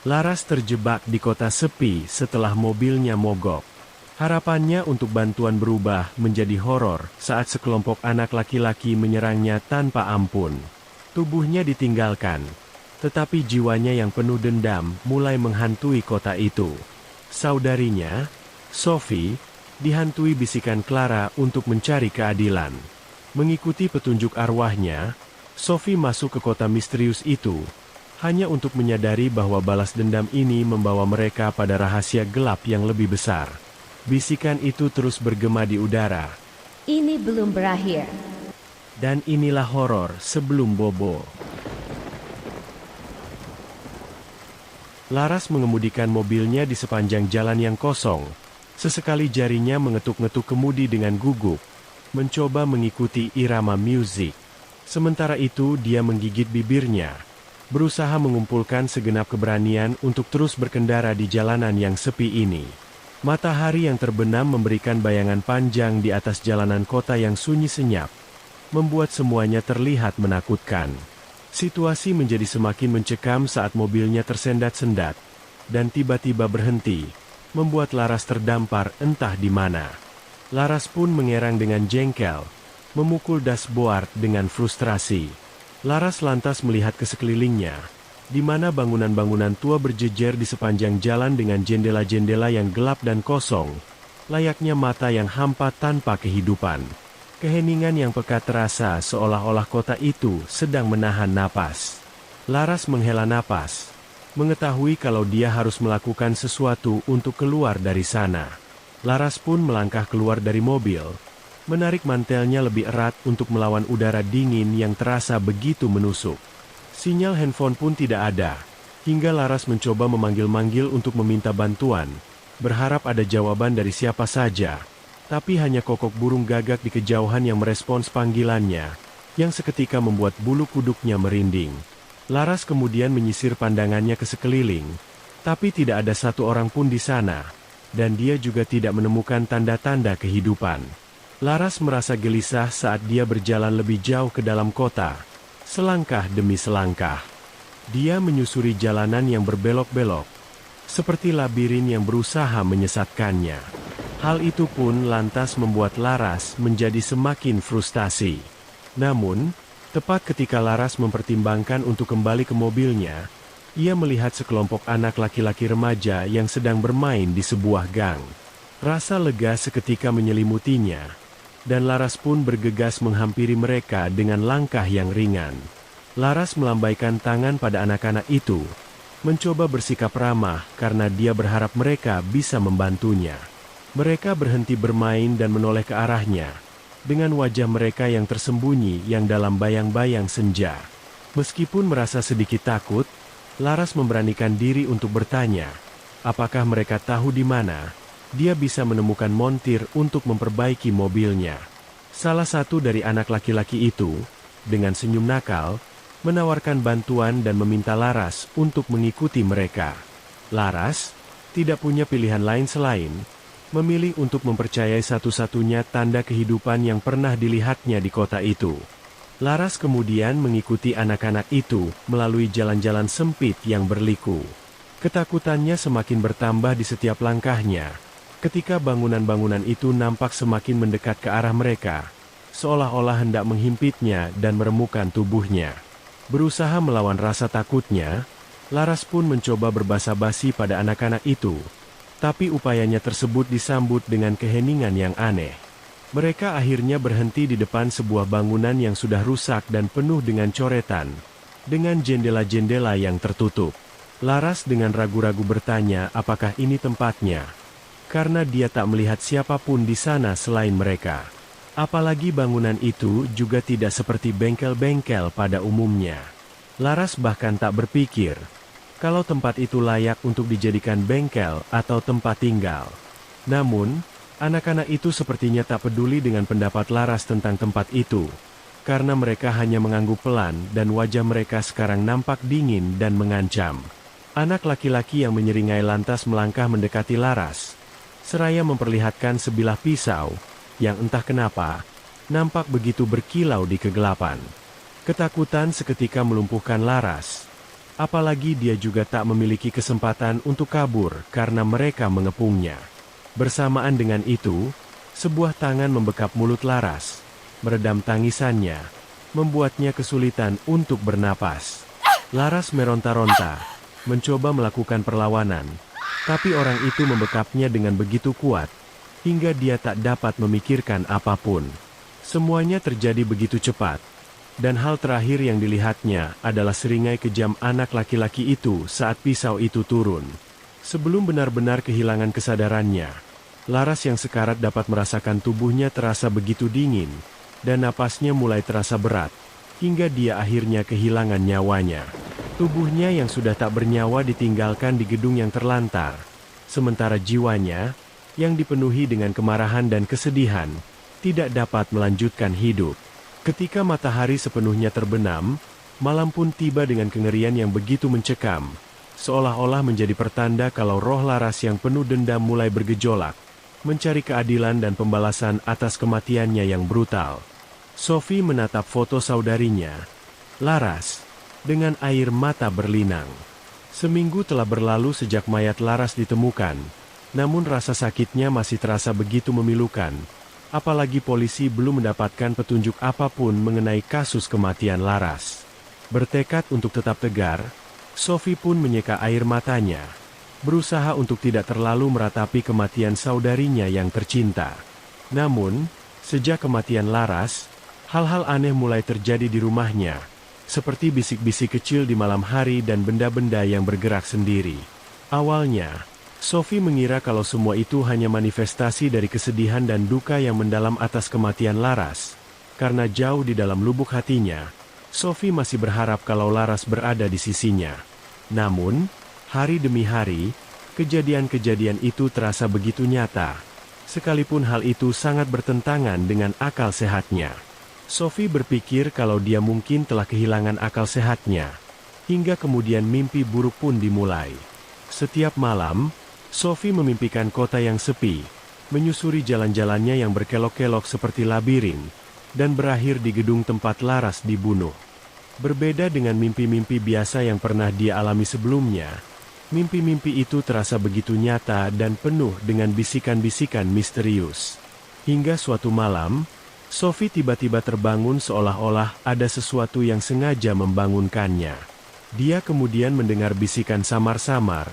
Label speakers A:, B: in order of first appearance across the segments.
A: Laras terjebak di kota sepi setelah mobilnya mogok. Harapannya untuk bantuan berubah menjadi horor saat sekelompok anak laki-laki menyerangnya tanpa ampun. Tubuhnya ditinggalkan, tetapi jiwanya yang penuh dendam mulai menghantui kota itu. Saudarinya, Sophie, dihantui bisikan Clara untuk mencari keadilan. Mengikuti petunjuk arwahnya, Sophie masuk ke kota misterius itu, hanya untuk menyadari bahwa balas dendam ini membawa mereka pada rahasia gelap yang lebih besar. Bisikan itu terus bergema di udara.
B: Ini belum berakhir.
A: Dan inilah horor sebelum bobo. Laras mengemudikan mobilnya di sepanjang jalan yang kosong. Sesekali jarinya mengetuk-ngetuk kemudi dengan gugup, mencoba mengikuti irama musik. Sementara itu dia menggigit bibirnya, berusaha mengumpulkan segenap keberanian untuk terus berkendara di jalanan yang sepi ini. Matahari yang terbenam memberikan bayangan panjang di atas jalanan kota yang sunyi senyap, membuat semuanya terlihat menakutkan. Situasi menjadi semakin mencekam saat mobilnya tersendat-sendat, dan tiba-tiba berhenti, membuat Laras terdampar entah di mana. Laras pun mengerang dengan jengkel, memukul dashboard dengan frustrasi. Laras lantas melihat ke sekelilingnya, di mana bangunan-bangunan tua berjejer di sepanjang jalan dengan jendela-jendela yang gelap dan kosong, layaknya mata yang hampa tanpa kehidupan. Keheningan yang pekat terasa seolah-olah kota itu sedang menahan napas. Laras menghela napas, mengetahui kalau dia harus melakukan sesuatu untuk keluar dari sana. Laras pun melangkah keluar dari mobil, menarik mantelnya lebih erat untuk melawan udara dingin yang terasa begitu menusuk. Sinyal handphone pun tidak ada, hingga Laras mencoba memanggil-manggil untuk meminta bantuan, berharap ada jawaban dari siapa saja. Tapi hanya kokok burung gagak di kejauhan yang merespons panggilannya, yang seketika membuat bulu kuduknya merinding. Laras kemudian menyisir pandangannya ke sekeliling, tapi tidak ada satu orang pun di sana, dan dia juga tidak menemukan tanda-tanda kehidupan. Laras merasa gelisah saat dia berjalan lebih jauh ke dalam kota, selangkah demi selangkah. Dia menyusuri jalanan yang berbelok-belok, seperti labirin yang berusaha menyesatkannya. Hal itu pun lantas membuat Laras menjadi semakin frustasi. Namun, tepat ketika Laras mempertimbangkan untuk kembali ke mobilnya, ia melihat sekelompok anak laki-laki remaja yang sedang bermain di sebuah gang. Rasa lega seketika menyelimutinya, dan Laras pun bergegas menghampiri mereka dengan langkah yang ringan. Laras melambaikan tangan pada anak-anak itu, mencoba bersikap ramah karena dia berharap mereka bisa membantunya. Mereka berhenti bermain dan menoleh ke arahnya, dengan wajah mereka yang tersembunyi yang dalam bayang-bayang senja. Meskipun merasa sedikit takut, Laras memberanikan diri untuk bertanya, apakah mereka tahu di mana dia bisa menemukan montir untuk memperbaiki mobilnya. Salah satu dari anak laki-laki itu, dengan senyum nakal, menawarkan bantuan dan meminta Laras untuk mengikuti mereka. Laras tidak punya pilihan lain selain memilih untuk mempercayai satu-satunya tanda kehidupan yang pernah dilihatnya di kota itu. Laras kemudian mengikuti anak-anak itu melalui jalan-jalan sempit yang berliku. Ketakutannya semakin bertambah di setiap langkahnya, ketika bangunan-bangunan itu nampak semakin mendekat ke arah mereka, seolah-olah hendak menghimpitnya dan meremukan tubuhnya. Berusaha melawan rasa takutnya, Laras pun mencoba berbasa-basi pada anak-anak itu, tapi upayanya tersebut disambut dengan keheningan yang aneh. Mereka akhirnya berhenti di depan sebuah bangunan yang sudah rusak dan penuh dengan coretan, dengan jendela-jendela yang tertutup. Laras dengan ragu-ragu bertanya apakah ini tempatnya, karena dia tak melihat siapapun di sana selain mereka. Apalagi bangunan itu juga tidak seperti bengkel-bengkel pada umumnya. Laras bahkan tak berpikir kalau tempat itu layak untuk dijadikan bengkel atau tempat tinggal. Namun, anak-anak itu sepertinya tak peduli dengan pendapat Laras tentang tempat itu, karena mereka hanya mengangguk pelan dan wajah mereka sekarang nampak dingin dan mengancam. Anak laki-laki yang menyeringai lantas melangkah mendekati Laras, seraya memperlihatkan sebilah pisau, yang entah kenapa, nampak begitu berkilau di kegelapan. Ketakutan seketika melumpuhkan Laras. Apalagi dia juga tak memiliki kesempatan untuk kabur karena mereka mengepungnya. Bersamaan dengan itu, sebuah tangan membekap mulut Laras, meredam tangisannya, membuatnya kesulitan untuk bernapas. Laras meronta-ronta, mencoba melakukan perlawanan, tapi orang itu membekapnya dengan begitu kuat, hingga dia tak dapat memikirkan apapun. Semuanya terjadi begitu cepat. Dan hal terakhir yang dilihatnya adalah seringai kejam anak laki-laki itu saat pisau itu turun. Sebelum benar-benar kehilangan kesadarannya, Laras yang sekarat dapat merasakan tubuhnya terasa begitu dingin, dan napasnya mulai terasa berat, hingga dia akhirnya kehilangan nyawanya. Tubuhnya yang sudah tak bernyawa ditinggalkan di gedung yang terlantar, sementara jiwanya, yang dipenuhi dengan kemarahan dan kesedihan, tidak dapat melanjutkan hidup. Ketika matahari sepenuhnya terbenam, malam pun tiba dengan kengerian yang begitu mencekam, seolah-olah menjadi pertanda kalau roh Laras yang penuh dendam mulai bergejolak, mencari keadilan dan pembalasan atas kematiannya yang brutal. Sophie menatap foto saudarinya, Laras, dengan air mata berlinang. Seminggu telah berlalu sejak mayat Laras ditemukan, namun rasa sakitnya masih terasa begitu memilukan. Apalagi polisi belum mendapatkan petunjuk apapun mengenai kasus kematian Laras. Bertekad untuk tetap tegar, Sophie pun menyeka air matanya, berusaha untuk tidak terlalu meratapi kematian saudarinya yang tercinta. Namun, sejak kematian Laras, hal-hal aneh mulai terjadi di rumahnya, seperti bisik-bisik kecil di malam hari dan benda-benda yang bergerak sendiri. Awalnya, Sophie mengira kalau semua itu hanya manifestasi dari kesedihan dan duka yang mendalam atas kematian Laras. Karena jauh di dalam lubuk hatinya, Sophie masih berharap kalau Laras berada di sisinya. Namun, hari demi hari, kejadian-kejadian itu terasa begitu nyata. Sekalipun hal itu sangat bertentangan dengan akal sehatnya. Sophie berpikir kalau dia mungkin telah kehilangan akal sehatnya. Hingga kemudian mimpi buruk pun dimulai. Setiap malam, Sophie memimpikan kota yang sepi, menyusuri jalan-jalannya yang berkelok-kelok seperti labirin, dan berakhir di gedung tempat Laras dibunuh. Berbeda dengan mimpi-mimpi biasa yang pernah dia alami sebelumnya, mimpi-mimpi itu terasa begitu nyata dan penuh dengan bisikan-bisikan misterius. Hingga suatu malam, Sophie tiba-tiba terbangun seolah-olah ada sesuatu yang sengaja membangunkannya. Dia kemudian mendengar bisikan samar-samar,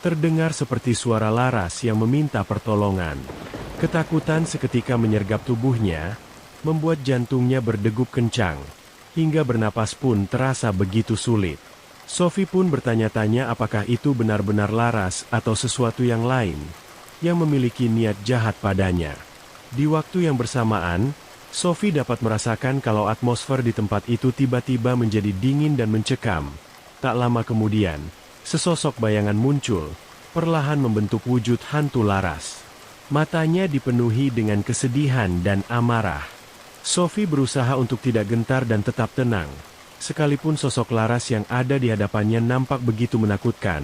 A: terdengar seperti suara Laras yang meminta pertolongan. Ketakutan seketika menyergap tubuhnya, membuat jantungnya berdegup kencang, hingga bernapas pun terasa begitu sulit. Sophie pun bertanya-tanya apakah itu benar-benar Laras atau sesuatu yang lain, yang memiliki niat jahat padanya. Di waktu yang bersamaan, Sophie dapat merasakan kalau atmosfer di tempat itu tiba-tiba menjadi dingin dan mencekam. Tak lama kemudian, sesosok bayangan muncul, perlahan membentuk wujud hantu Laras. Matanya dipenuhi dengan kesedihan dan amarah. Sophie berusaha untuk tidak gentar dan tetap tenang, sekalipun sosok Laras yang ada di hadapannya nampak begitu menakutkan,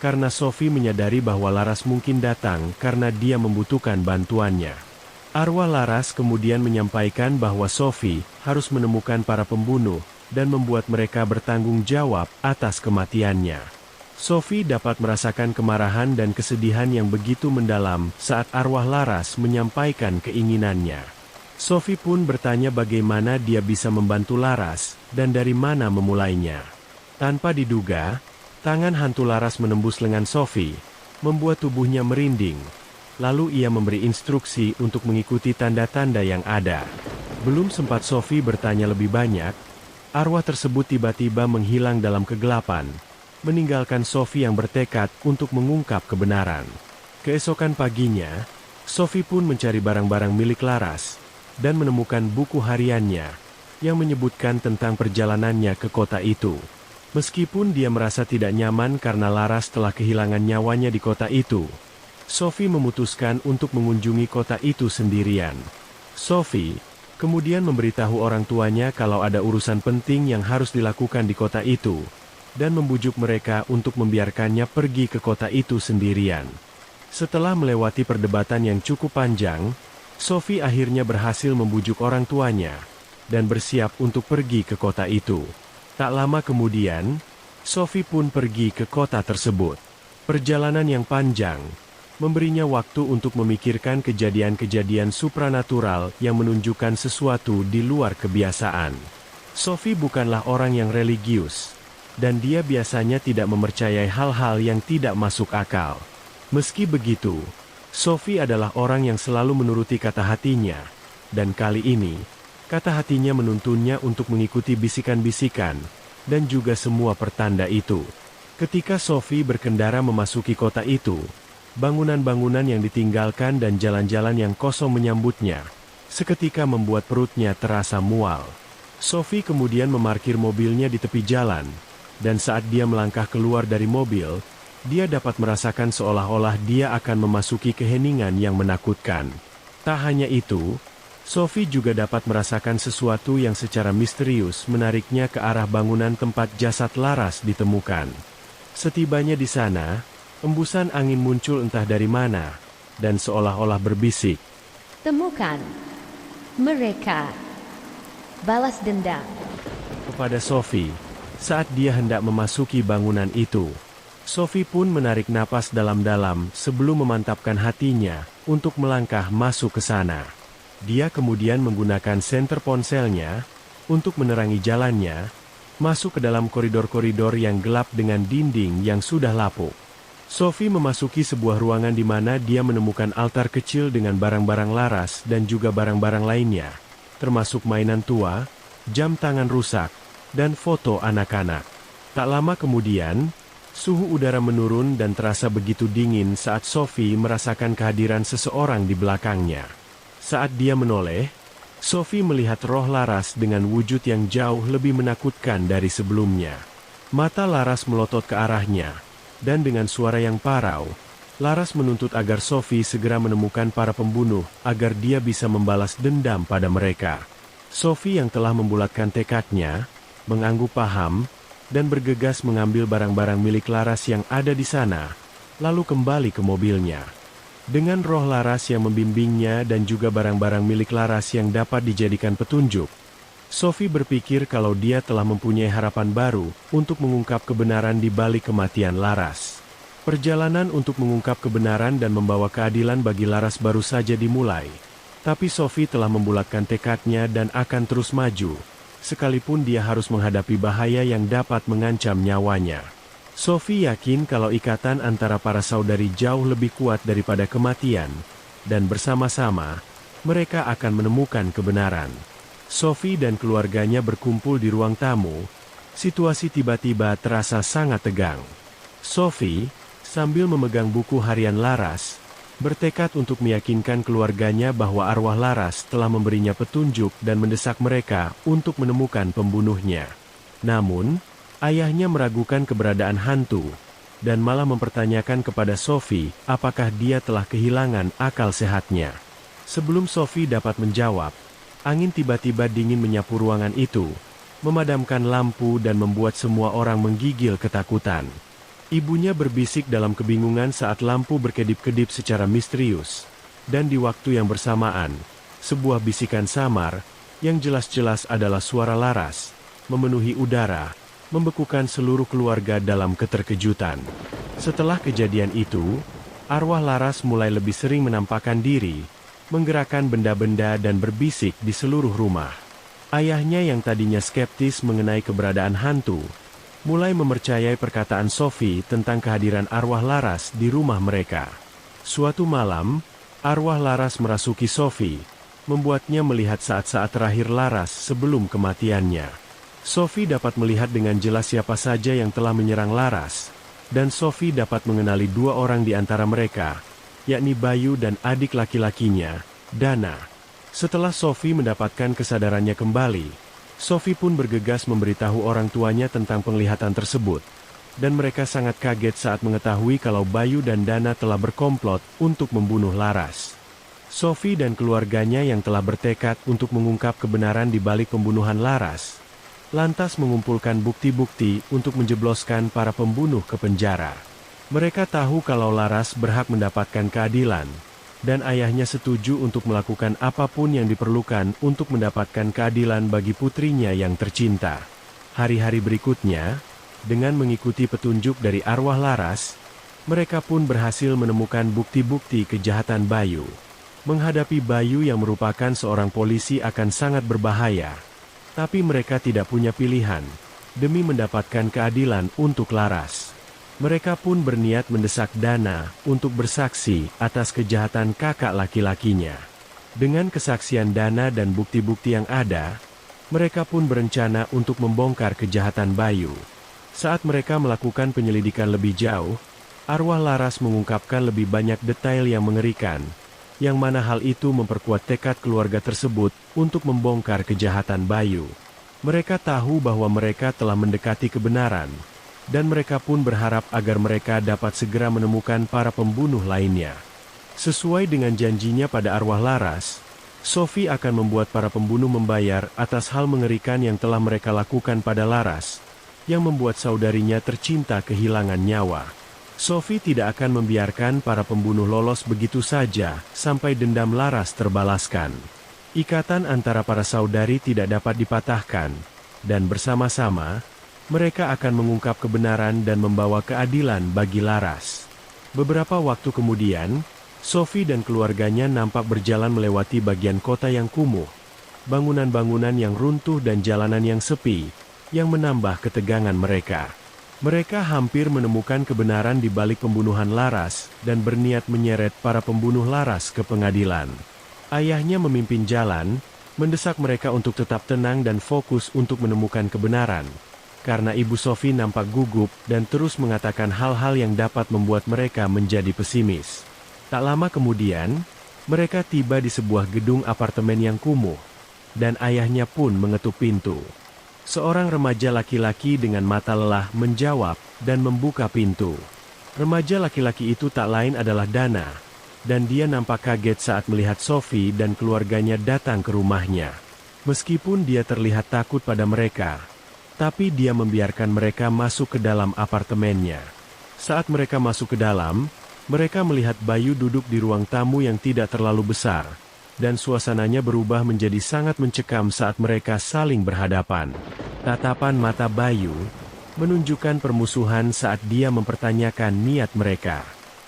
A: karena Sophie menyadari bahwa Laras mungkin datang karena dia membutuhkan bantuannya. Arwah Laras kemudian menyampaikan bahwa Sophie harus menemukan para pembunuh, dan membuat mereka bertanggung jawab atas kematiannya. Sophie dapat merasakan kemarahan dan kesedihan yang begitu mendalam saat arwah Laras menyampaikan keinginannya. Sophie pun bertanya bagaimana dia bisa membantu Laras, dan dari mana memulainya. Tanpa diduga, tangan hantu Laras menembus lengan Sophie, membuat tubuhnya merinding. Lalu ia memberi instruksi untuk mengikuti tanda-tanda yang ada. Belum sempat Sophie bertanya lebih banyak, arwah tersebut tiba-tiba menghilang dalam kegelapan, meninggalkan Sophie yang bertekad untuk mengungkap kebenaran. Keesokan paginya, Sophie pun mencari barang-barang milik Laras, dan menemukan buku hariannya, yang menyebutkan tentang perjalanannya ke kota itu. Meskipun dia merasa tidak nyaman karena Laras telah kehilangan nyawanya di kota itu, Sophie memutuskan untuk mengunjungi kota itu sendirian. Sophie kemudian memberitahu orang tuanya kalau ada urusan penting yang harus dilakukan di kota itu, dan membujuk mereka untuk membiarkannya pergi ke kota itu sendirian. Setelah melewati perdebatan yang cukup panjang, Sophie akhirnya berhasil membujuk orang tuanya, dan bersiap untuk pergi ke kota itu. Tak lama kemudian, Sophie pun pergi ke kota tersebut. Perjalanan yang panjang memberinya waktu untuk memikirkan kejadian-kejadian supranatural yang menunjukkan sesuatu di luar kebiasaan. Sophie bukanlah orang yang religius, dan dia biasanya tidak mempercayai hal-hal yang tidak masuk akal. Meski begitu, Sophie adalah orang yang selalu menuruti kata hatinya, dan kali ini, kata hatinya menuntunnya untuk mengikuti bisikan-bisikan, dan juga semua pertanda itu. Ketika Sophie berkendara memasuki kota itu, bangunan-bangunan yang ditinggalkan dan jalan-jalan yang kosong menyambutnya, seketika membuat perutnya terasa mual. Sophie kemudian memarkir mobilnya di tepi jalan, dan saat dia melangkah keluar dari mobil, dia dapat merasakan seolah-olah dia akan memasuki keheningan yang menakutkan. Tak hanya itu, Sophie juga dapat merasakan sesuatu yang secara misterius menariknya ke arah bangunan tempat jasad Laras ditemukan. Setibanya di sana, embusan angin muncul entah dari mana, dan seolah-olah berbisik.
B: Temukan mereka. Balas dendam.
A: Kepada Sophie, saat dia hendak memasuki bangunan itu, Sophie pun menarik napas dalam-dalam sebelum memantapkan hatinya untuk melangkah masuk ke sana. Dia kemudian menggunakan senter ponselnya untuk menerangi jalannya, masuk ke dalam koridor-koridor yang gelap dengan dinding yang sudah lapuk. Sophie memasuki sebuah ruangan di mana dia menemukan altar kecil dengan barang-barang Laras dan juga barang-barang lainnya, termasuk mainan tua, jam tangan rusak, dan foto anak-anak. Tak lama kemudian, suhu udara menurun dan terasa begitu dingin saat Sophie merasakan kehadiran seseorang di belakangnya. Saat dia menoleh, Sophie melihat roh Laras dengan wujud yang jauh lebih menakutkan dari sebelumnya. Mata Laras melotot ke arahnya, dan dengan suara yang parau, Laras menuntut agar Sophie segera menemukan para pembunuh agar dia bisa membalas dendam pada mereka. Sophie yang telah membulatkan tekadnya, mengangguk paham, dan bergegas mengambil barang-barang milik Laras yang ada di sana, lalu kembali ke mobilnya. Dengan roh Laras yang membimbingnya dan juga barang-barang milik Laras yang dapat dijadikan petunjuk, Sophie berpikir kalau dia telah mempunyai harapan baru untuk mengungkap kebenaran di balik kematian Laras. Perjalanan untuk mengungkap kebenaran dan membawa keadilan bagi Laras baru saja dimulai. Tapi Sophie telah membulatkan tekadnya dan akan terus maju, sekalipun dia harus menghadapi bahaya yang dapat mengancam nyawanya. Sophie yakin kalau ikatan antara para saudari jauh lebih kuat daripada kematian, dan bersama-sama, mereka akan menemukan kebenaran. Sophie dan keluarganya berkumpul di ruang tamu. Situasi tiba-tiba terasa sangat tegang. Sophie, sambil memegang buku harian Laras, bertekad untuk meyakinkan keluarganya bahwa arwah Laras telah memberinya petunjuk dan mendesak mereka untuk menemukan pembunuhnya. Namun, ayahnya meragukan keberadaan hantu, dan malah mempertanyakan kepada Sophie apakah dia telah kehilangan akal sehatnya. Sebelum Sophie dapat menjawab, angin tiba-tiba dingin menyapu ruangan itu, memadamkan lampu dan membuat semua orang menggigil ketakutan. Ibunya berbisik dalam kebingungan saat lampu berkedip-kedip secara misterius, dan di waktu yang bersamaan, sebuah bisikan samar, yang jelas-jelas adalah suara Laras, memenuhi udara, membekukan seluruh keluarga dalam keterkejutan. Setelah kejadian itu, arwah Laras mulai lebih sering menampakkan diri, menggerakkan benda-benda dan berbisik di seluruh rumah. Ayahnya yang tadinya skeptis mengenai keberadaan hantu, mulai mempercayai perkataan Sophie tentang kehadiran arwah Laras di rumah mereka. Suatu malam, arwah Laras merasuki Sophie, membuatnya melihat saat-saat terakhir Laras sebelum kematiannya. Sophie dapat melihat dengan jelas siapa saja yang telah menyerang Laras, dan Sophie dapat mengenali dua orang di antara mereka, yakni Bayu dan adik laki-lakinya, Dana. Setelah Sophie mendapatkan kesadarannya kembali, Sophie pun bergegas memberitahu orang tuanya tentang penglihatan tersebut, dan mereka sangat kaget saat mengetahui kalau Bayu dan Dana telah berkomplot untuk membunuh Laras. Sophie dan keluarganya yang telah bertekad untuk mengungkap kebenaran di balik pembunuhan Laras, lantas mengumpulkan bukti-bukti untuk menjebloskan para pembunuh ke penjara. Mereka tahu kalau Laras berhak mendapatkan keadilan, dan ayahnya setuju untuk melakukan apapun yang diperlukan untuk mendapatkan keadilan bagi putrinya yang tercinta. Hari-hari berikutnya, Dengan mengikuti petunjuk dari arwah Laras, mereka pun berhasil menemukan bukti-bukti kejahatan Bayu. Menghadapi Bayu yang merupakan seorang polisi akan sangat berbahaya. Tapi mereka tidak punya pilihan, demi mendapatkan keadilan untuk Laras. Mereka pun berniat mendesak Dana untuk bersaksi atas kejahatan kakak laki-lakinya. Dengan kesaksian Dana dan bukti-bukti yang ada, mereka pun berencana untuk membongkar kejahatan Bayu. Saat mereka melakukan penyelidikan lebih jauh, arwah Laras mengungkapkan lebih banyak detail yang mengerikan, yang mana hal itu memperkuat tekad keluarga tersebut untuk membongkar kejahatan Bayu. Mereka tahu bahwa mereka telah mendekati kebenaran, dan mereka pun berharap agar mereka dapat segera menemukan para pembunuh lainnya. Sesuai dengan janjinya pada arwah Laras, Sophie akan membuat para pembunuh membayar atas hal mengerikan yang telah mereka lakukan pada Laras, yang membuat saudarinya tercinta kehilangan nyawa. Sophie tidak akan membiarkan para pembunuh lolos begitu saja sampai dendam Laras terbalaskan. Ikatan antara para saudari tidak dapat dipatahkan, dan bersama-sama, mereka akan mengungkap kebenaran dan membawa keadilan bagi Laras. Beberapa waktu kemudian, Sophie dan keluarganya nampak berjalan melewati bagian kota yang kumuh, bangunan-bangunan yang runtuh dan jalanan yang sepi, yang menambah ketegangan mereka. Mereka hampir menemukan kebenaran di balik pembunuhan Laras dan berniat menyeret para pembunuh Laras ke pengadilan. Ayahnya memimpin jalan, mendesak mereka untuk tetap tenang dan fokus untuk menemukan kebenaran, karena Ibu Sophie nampak gugup dan terus mengatakan hal-hal yang dapat membuat mereka menjadi pesimis. Tak lama kemudian, mereka tiba di sebuah gedung apartemen yang kumuh, dan ayahnya pun mengetuk pintu. Seorang remaja laki-laki dengan mata lelah menjawab dan membuka pintu. Remaja laki-laki itu tak lain adalah Dana, dan dia nampak kaget saat melihat Sophie dan keluarganya datang ke rumahnya. Meskipun dia terlihat takut pada mereka, tapi dia membiarkan mereka masuk ke dalam apartemennya. Saat mereka masuk ke dalam, mereka melihat Bayu duduk di ruang tamu yang tidak terlalu besar, dan suasananya berubah menjadi sangat mencekam saat mereka saling berhadapan. Tatapan mata Bayu menunjukkan permusuhan saat dia mempertanyakan niat mereka.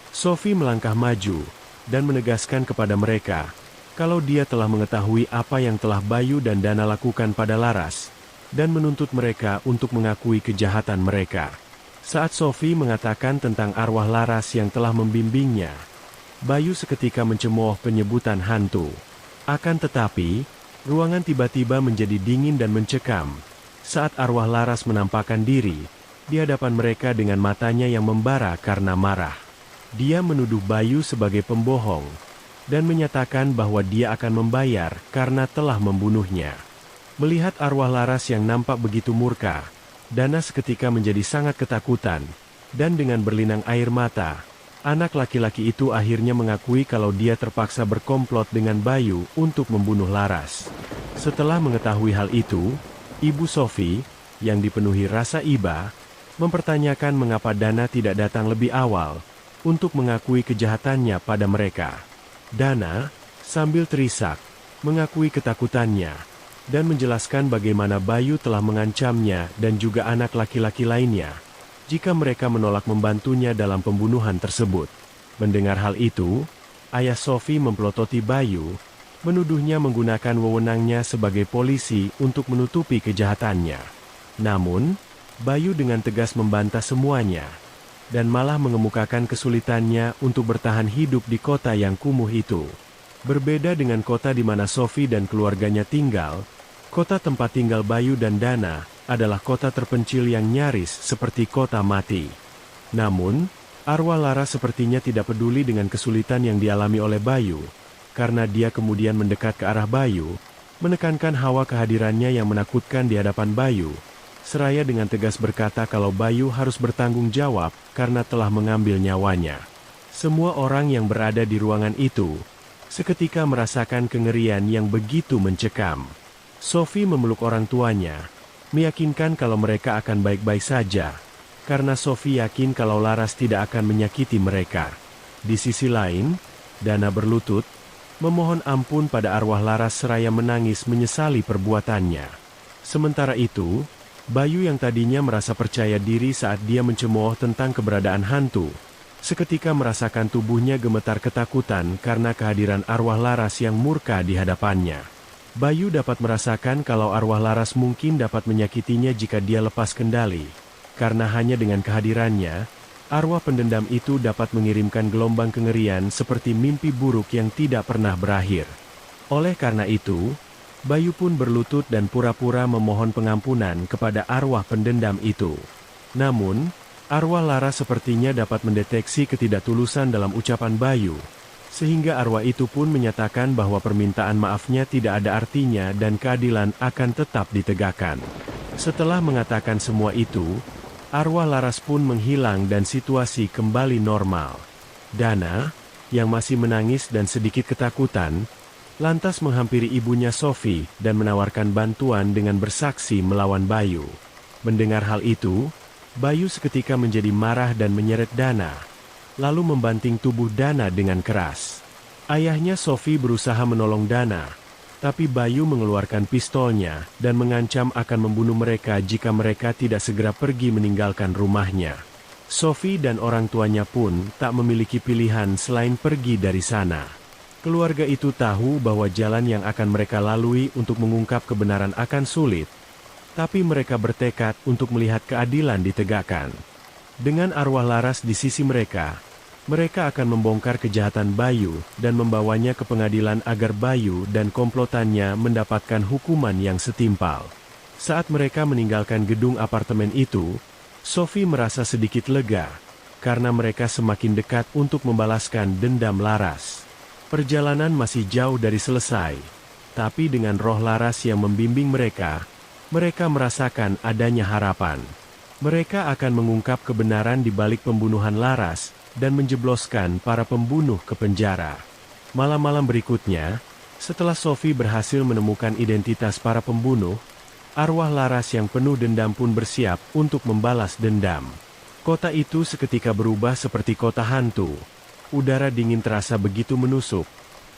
A: Sophie melangkah maju dan menegaskan kepada mereka kalau dia telah mengetahui apa yang telah Bayu dan Dana lakukan pada Laras, dan menuntut mereka untuk mengakui kejahatan mereka. Saat Sophie mengatakan tentang arwah Laras yang telah membimbingnya, Bayu seketika mencemooh penyebutan hantu. Akan tetapi, ruangan tiba-tiba menjadi dingin dan mencekam saat arwah Laras menampakkan diri di hadapan mereka dengan matanya yang membara karena marah. Dia menuduh Bayu sebagai pembohong dan menyatakan bahwa dia akan membayar karena telah membunuhnya. Melihat arwah Laras yang nampak begitu murka, Dana seketika menjadi sangat ketakutan, dan dengan berlinang air mata, anak laki-laki itu akhirnya mengakui kalau dia terpaksa berkomplot dengan Bayu untuk membunuh Laras. Setelah mengetahui hal itu, Ibu Sophie, yang dipenuhi rasa iba, mempertanyakan mengapa Dana tidak datang lebih awal untuk mengakui kejahatannya pada mereka. Dana, sambil terisak, mengakui ketakutannya, dan menjelaskan bagaimana Bayu telah mengancamnya dan juga anak laki-laki lainnya jika mereka menolak membantunya dalam pembunuhan tersebut. Mendengar hal itu, ayah Sophie mempelototi Bayu, menuduhnya menggunakan wewenangnya sebagai polisi untuk menutupi kejahatannya. Namun, Bayu dengan tegas membantah semuanya, dan malah mengemukakan kesulitannya untuk bertahan hidup di kota yang kumuh itu. Berbeda dengan kota di mana Sophie dan keluarganya tinggal, kota tempat tinggal Bayu dan Dana adalah kota terpencil yang nyaris seperti kota mati. Namun, arwah Laras sepertinya tidak peduli dengan kesulitan yang dialami oleh Bayu, karena dia kemudian mendekat ke arah Bayu, menekankan hawa kehadirannya yang menakutkan di hadapan Bayu, seraya dengan tegas berkata kalau Bayu harus bertanggung jawab karena telah mengambil nyawanya. Semua orang yang berada di ruangan itu seketika merasakan kengerian yang begitu mencekam. Sophie memeluk orang tuanya, meyakinkan kalau mereka akan baik-baik saja, karena Sophie yakin kalau Laras tidak akan menyakiti mereka. Di sisi lain, Dana berlutut, memohon ampun pada arwah Laras seraya menangis menyesali perbuatannya. Sementara itu, Bayu yang tadinya merasa percaya diri saat dia mencemooh tentang keberadaan hantu, seketika merasakan tubuhnya gemetar ketakutan karena kehadiran arwah laras yang murka di hadapannya. Bayu dapat merasakan kalau arwah laras mungkin dapat menyakitinya jika dia lepas kendali, karena hanya dengan kehadirannya, arwah pendendam itu dapat mengirimkan gelombang kengerian seperti mimpi buruk yang tidak pernah berakhir. Oleh karena itu, Bayu pun berlutut dan pura-pura memohon pengampunan kepada arwah pendendam itu. Namun, arwah laras sepertinya dapat mendeteksi ketidaktulusan dalam ucapan Bayu, sehingga arwah itu pun menyatakan bahwa permintaan maafnya tidak ada artinya dan keadilan akan tetap ditegakkan. Setelah mengatakan semua itu, arwah laras pun menghilang dan situasi kembali normal. Dana, yang masih menangis dan sedikit ketakutan, lantas menghampiri ibunya Sophie dan menawarkan bantuan dengan bersaksi melawan Bayu. Mendengar hal itu, Bayu seketika menjadi marah dan menyeret Dana, lalu membanting tubuh Dana dengan keras. Ayahnya Sophie berusaha menolong Dana, tapi Bayu mengeluarkan pistolnya dan mengancam akan membunuh mereka jika mereka tidak segera pergi meninggalkan rumahnya. Sophie dan orang tuanya pun tak memiliki pilihan selain pergi dari sana. Keluarga itu tahu bahwa jalan yang akan mereka lalui untuk mengungkap kebenaran akan sulit, tapi mereka bertekad untuk melihat keadilan ditegakkan. Dengan arwah laras di sisi mereka, mereka akan membongkar kejahatan Bayu dan membawanya ke pengadilan agar Bayu dan komplotannya mendapatkan hukuman yang setimpal. Saat mereka meninggalkan gedung apartemen itu, Sophie merasa sedikit lega, karena mereka semakin dekat untuk membalaskan dendam laras. Perjalanan masih jauh dari selesai, tapi dengan roh laras yang membimbing mereka merasakan adanya harapan. Mereka akan mengungkap kebenaran di balik pembunuhan laras, dan menjebloskan para pembunuh ke penjara. Malam-malam berikutnya, setelah Sophie berhasil menemukan identitas para pembunuh, arwah laras yang penuh dendam pun bersiap untuk membalas dendam. Kota itu seketika berubah seperti kota hantu. Udara dingin terasa begitu menusuk,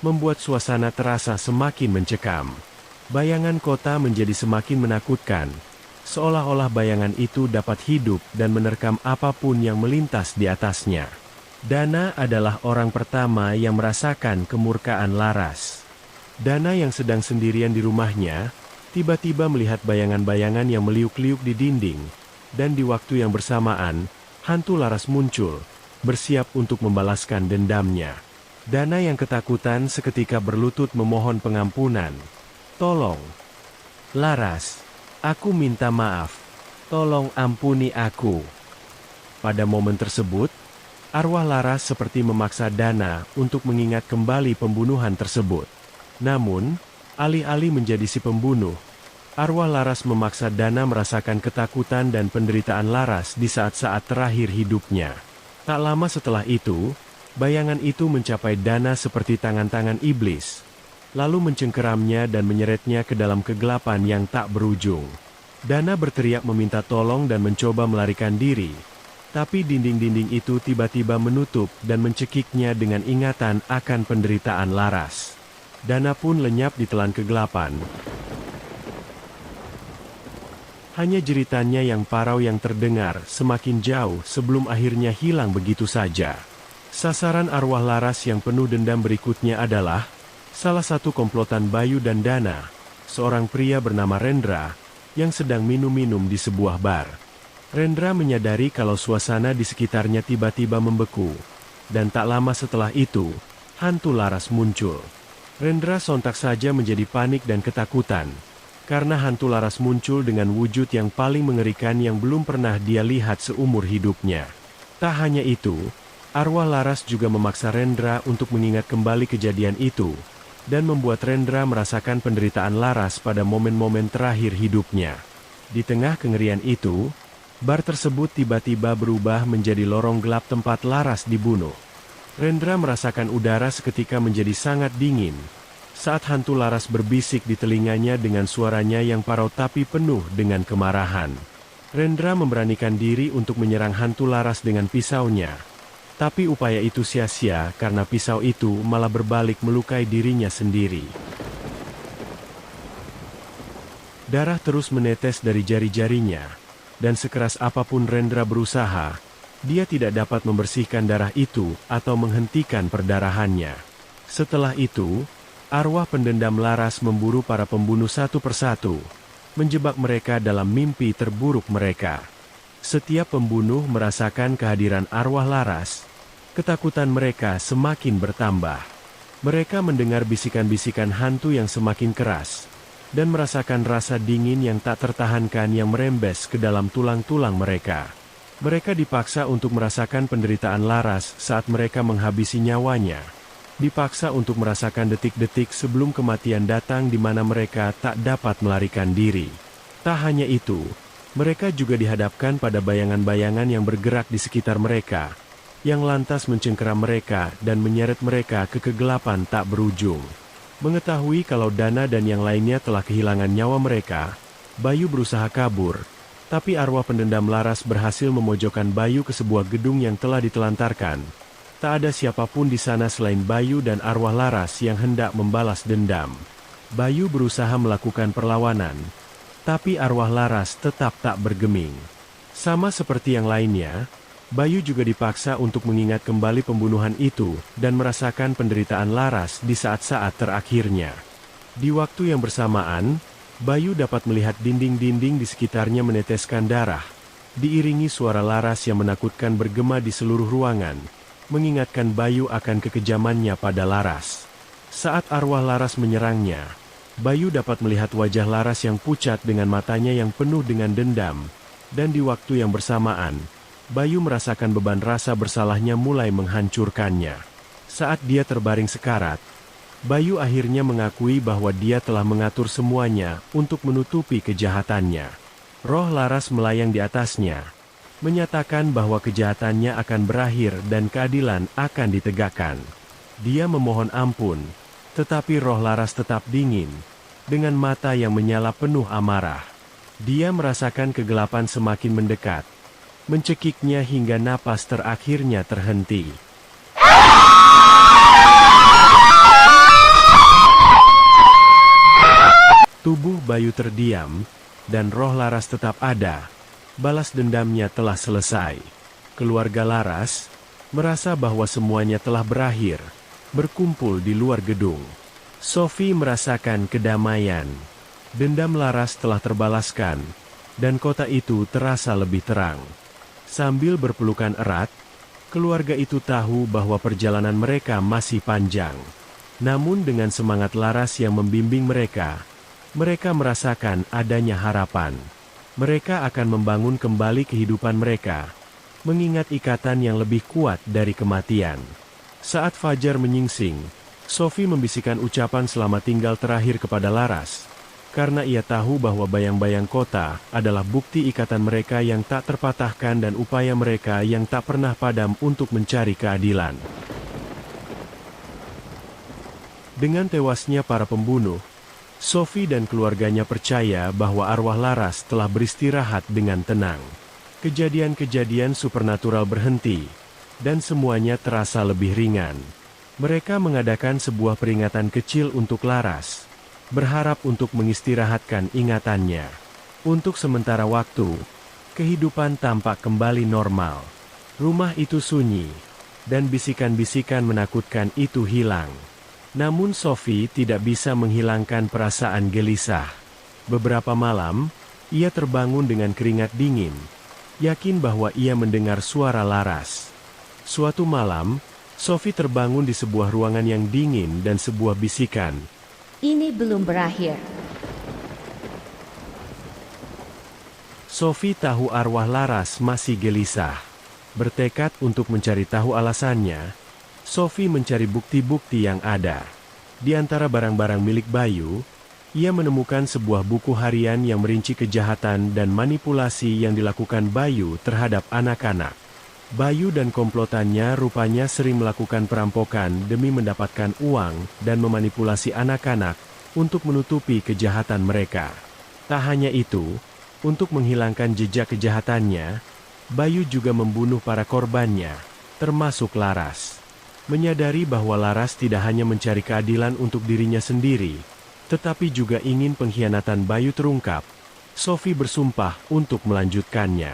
A: membuat suasana terasa semakin mencekam. Bayangan kota menjadi semakin menakutkan, seolah-olah bayangan itu dapat hidup dan menerkam apapun yang melintas di atasnya. Dana adalah orang pertama yang merasakan kemurkaan laras. Dana yang sedang sendirian di rumahnya, tiba-tiba melihat bayangan-bayangan yang meliuk-liuk di dinding, dan di waktu yang bersamaan, hantu laras muncul, bersiap untuk membalaskan dendamnya. Dana yang ketakutan seketika berlutut memohon pengampunan. Tolong, Laras, aku minta maaf. Tolong ampuni aku. Pada momen tersebut, arwah Laras seperti memaksa Dana untuk mengingat kembali pembunuhan tersebut. Namun, alih-alih menjadi si pembunuh, arwah Laras memaksa Dana merasakan ketakutan dan penderitaan Laras di saat-saat terakhir hidupnya. Tak lama setelah itu, bayangan itu mencapai Dana seperti tangan-tangan iblis, lalu mencengkeramnya dan menyeretnya ke dalam kegelapan yang tak berujung. Dana berteriak meminta tolong dan mencoba melarikan diri, tapi dinding-dinding itu tiba-tiba menutup dan mencekiknya dengan ingatan akan penderitaan Laras. Dana pun lenyap ditelan kegelapan. Hanya jeritannya yang parau yang terdengar semakin jauh sebelum akhirnya hilang begitu saja. Sasaran arwah Laras yang penuh dendam berikutnya adalah salah satu komplotan Bayu dan Dana, seorang pria bernama Rendra, yang sedang minum-minum di sebuah bar. Rendra menyadari kalau suasana di sekitarnya tiba-tiba membeku, dan tak lama setelah itu, hantu Laras muncul. Rendra sontak saja menjadi panik dan ketakutan, karena hantu Laras muncul dengan wujud yang paling mengerikan yang belum pernah dia lihat seumur hidupnya. Tak hanya itu, arwah Laras juga memaksa Rendra untuk mengingat kembali kejadian itu, dan membuat Rendra merasakan penderitaan Laras pada momen-momen terakhir hidupnya. Di tengah kengerian itu, bar tersebut tiba-tiba berubah menjadi lorong gelap tempat Laras dibunuh. Rendra merasakan udara seketika menjadi sangat dingin, saat hantu Laras berbisik di telinganya dengan suaranya yang parau tapi penuh dengan kemarahan. Rendra memberanikan diri untuk menyerang hantu Laras dengan pisaunya. Tapi upaya itu sia-sia karena pisau itu malah berbalik melukai dirinya sendiri. Darah terus menetes dari jari-jarinya, dan sekeras apapun Rendra berusaha, dia tidak dapat membersihkan darah itu atau menghentikan perdarahannya. Setelah itu, arwah pendendam Laras memburu para pembunuh satu persatu, menjebak mereka dalam mimpi terburuk mereka. Setiap pembunuh merasakan kehadiran arwah Laras. Ketakutan mereka semakin bertambah. Mereka mendengar bisikan-bisikan hantu yang semakin keras, dan merasakan rasa dingin yang tak tertahankan yang merembes ke dalam tulang-tulang mereka. Mereka dipaksa untuk merasakan penderitaan Laras saat mereka menghabisi nyawanya. Dipaksa untuk merasakan detik-detik sebelum kematian datang di mana mereka tak dapat melarikan diri. Tak hanya itu, mereka juga dihadapkan pada bayangan-bayangan yang bergerak di sekitar mereka, yang lantas mencengkeram mereka dan menyeret mereka ke kegelapan tak berujung. Mengetahui kalau Dana dan yang lainnya telah kehilangan nyawa mereka, Bayu berusaha kabur, tapi arwah pendendam Laras berhasil memojokkan Bayu ke sebuah gedung yang telah ditelantarkan. Tak ada siapapun di sana selain Bayu dan arwah Laras yang hendak membalas dendam. Bayu berusaha melakukan perlawanan, tapi arwah Laras tetap tak bergeming. Sama seperti yang lainnya, Bayu juga dipaksa untuk mengingat kembali pembunuhan itu dan merasakan penderitaan Laras di saat-saat terakhirnya. Di waktu yang bersamaan, Bayu dapat melihat dinding-dinding di sekitarnya meneteskan darah, diiringi suara Laras yang menakutkan bergema di seluruh ruangan, mengingatkan Bayu akan kekejamannya pada Laras. Saat arwah Laras menyerangnya, Bayu dapat melihat wajah Laras yang pucat dengan matanya yang penuh dengan dendam, dan di waktu yang bersamaan, Bayu merasakan beban rasa bersalahnya mulai menghancurkannya. Saat dia terbaring sekarat, Bayu akhirnya mengakui bahwa dia telah mengatur semuanya untuk menutupi kejahatannya. Roh Laras melayang di atasnya, menyatakan bahwa kejahatannya akan berakhir dan keadilan akan ditegakkan. Dia memohon ampun, tetapi roh Laras tetap dingin, dengan mata yang menyala penuh amarah. Dia merasakan kegelapan semakin mendekat, mencekiknya hingga napas terakhirnya terhenti. Tubuh Bayu terdiam, dan roh Laras tetap ada. Balas dendamnya telah selesai. Keluarga Laras merasa bahwa semuanya telah berakhir, berkumpul di luar gedung. Sophie merasakan kedamaian. Dendam Laras telah terbalaskan, dan kota itu terasa lebih terang. Sambil berpelukan erat, keluarga itu tahu bahwa perjalanan mereka masih panjang. Namun dengan semangat Laras yang membimbing mereka merasakan adanya harapan. Mereka akan membangun kembali kehidupan mereka, mengingat ikatan yang lebih kuat dari kematian. Saat fajar menyingsing, Sophie membisikkan ucapan selamat tinggal terakhir kepada Laras, karena ia tahu bahwa bayang-bayang kota adalah bukti ikatan mereka yang tak terpatahkan dan upaya mereka yang tak pernah padam untuk mencari keadilan. Dengan tewasnya para pembunuh, Sophie dan keluarganya percaya bahwa arwah Laras telah beristirahat dengan tenang. Kejadian-kejadian supernatural berhenti, dan semuanya terasa lebih ringan. Mereka mengadakan sebuah peringatan kecil untuk Laras, berharap untuk mengistirahatkan ingatannya. Untuk sementara waktu, kehidupan tampak kembali normal. Rumah itu sunyi, dan bisikan-bisikan menakutkan itu hilang. Namun Sophie tidak bisa menghilangkan perasaan gelisah. Beberapa malam, ia terbangun dengan keringat dingin, yakin bahwa ia mendengar suara Laras. Suatu malam, Sophie terbangun di sebuah ruangan yang dingin dan sebuah bisikan.
B: Ini belum berakhir.
A: Sophie tahu arwah Laras masih gelisah. Bertekad untuk mencari tahu alasannya, Sophie mencari bukti-bukti yang ada. Di antara barang-barang milik Bayu, ia menemukan sebuah buku harian yang merinci kejahatan dan manipulasi yang dilakukan Bayu terhadap anak-anak. Bayu dan komplotannya rupanya sering melakukan perampokan demi mendapatkan uang dan memanipulasi anak-anak untuk menutupi kejahatan mereka. Tak hanya itu, untuk menghilangkan jejak kejahatannya, Bayu juga membunuh para korbannya, termasuk Laras. Menyadari bahwa Laras tidak hanya mencari keadilan untuk dirinya sendiri, tetapi juga ingin pengkhianatan Bayu terungkap. Sophie bersumpah untuk melanjutkannya.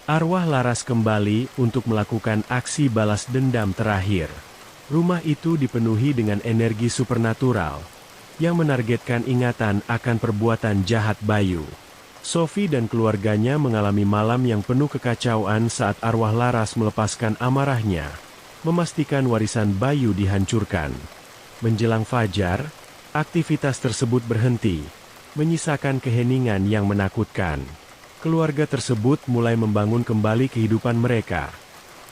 A: Arwah Laras kembali untuk melakukan aksi balas dendam terakhir. Rumah itu dipenuhi dengan energi supernatural yang menargetkan ingatan akan perbuatan jahat Bayu. Sophie dan keluarganya mengalami malam yang penuh kekacauan saat arwah Laras melepaskan amarahnya, memastikan warisan Bayu dihancurkan. Menjelang fajar, aktivitas tersebut berhenti, menyisakan keheningan yang menakutkan. Keluarga tersebut mulai membangun kembali kehidupan mereka.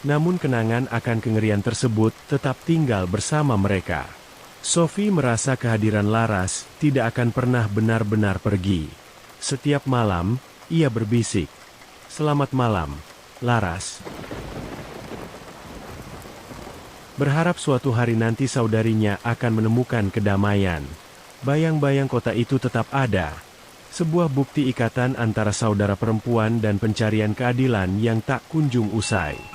A: Namun kenangan akan kengerian tersebut tetap tinggal bersama mereka. Sophie merasa kehadiran Laras tidak akan pernah benar-benar pergi. Setiap malam, ia berbisik, "Selamat malam, Laras." Berharap suatu hari nanti saudarinya akan menemukan kedamaian. Bayang-bayang kota itu tetap ada. Sebuah bukti ikatan antara saudara perempuan dan pencarian keadilan yang tak kunjung usai.